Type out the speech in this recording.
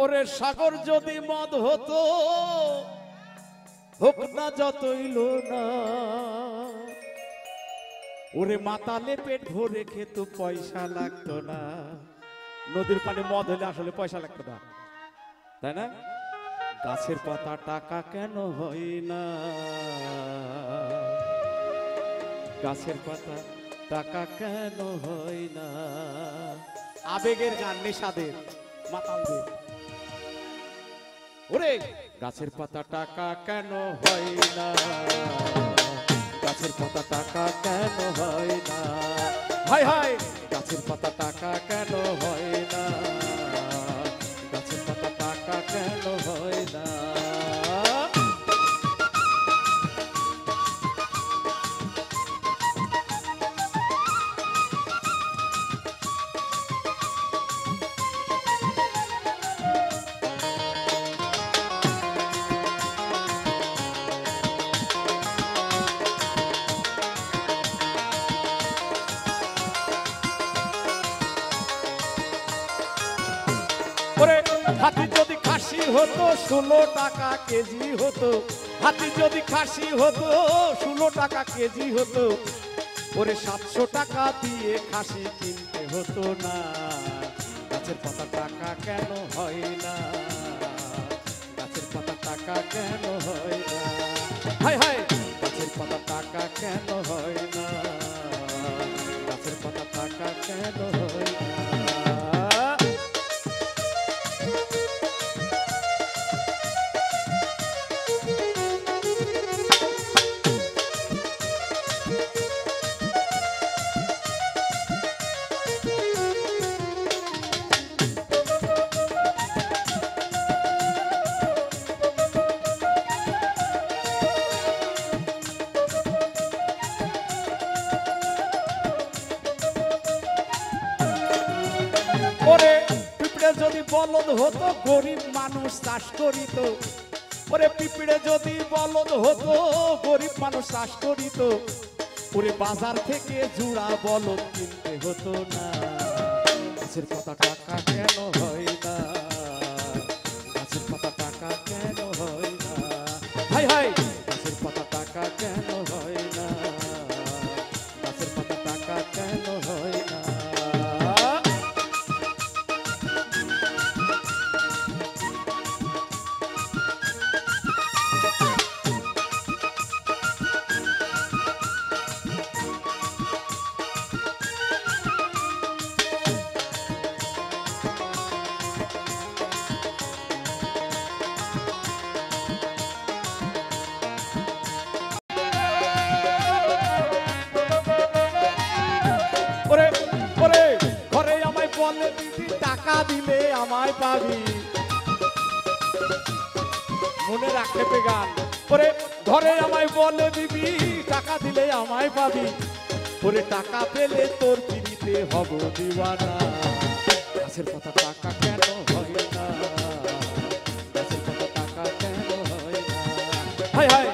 ওরে সাগর যদি মদ হতো হোক না যতই লোনা, ওরে মাতালে পেট ভরে খেত পয়সা লাগতো না। নদীর পানি মদ হলে আসলে পয়সা লাগতো না, তাই না? গাছের পাতা টাকা কেন হয় না, গাছের পাতা টাকা কেন হয় না। আবেগের গান, নেশাদের, মাতালদের। ওরে গাছের পাতা টাকা কেন হয় না, গাছের পাতা টাকা কেন হয় না, হায় হায় গাছের পাতা টাকা কেন হয় না, গাছের পাতা টাকা কেন হয় না। হাতি যদি খাসি হতো 16 টাকা কেজি হতো, হাতি যদি খাসি হতো 16 টাকা কেজি হতো, ওরে 700 টাকা দিয়ে খাসি কিনতে হতো না। গাছের পাতা টাকা কেন হয় না, গাছের পাতা টাকা কেন হয় না, হায় হায় গাছের পাতা টাকা কেন হয় না, গাছের পাতা টাকা কেন হয় না। ওরে পিঁপড়ে যদি বলদ হতো গরিব মানুষ চাষ করিত, ওরে পিঁপড়ে যদি বলদ হতো গরিব মানুষ চাষ করিত, ওরে বাজার থেকে জুড়া বলদ কিনতে হতো না। গাছের পাতা টাকা কেন হয় না, গাছের পাতা টাকা কেন হয় না, হায় হায় গাছের পাতা টাকা কেন হয় না, গাছের পাতা টাকা কেন হয় না। টাকা দিলে আমায় পাবি, মনে রাখতে পে গান। ওরে ঘরে আমায় বলে দিবি টাকা দিলে আমায় পাবি, ওরে টাকা পেলে তোর পিড়িতে হব দিওয়ানা। গাছের পাতা টাকা কেন হয় না, গাছের পাতা টাকা কেন হয় না, হায় হায়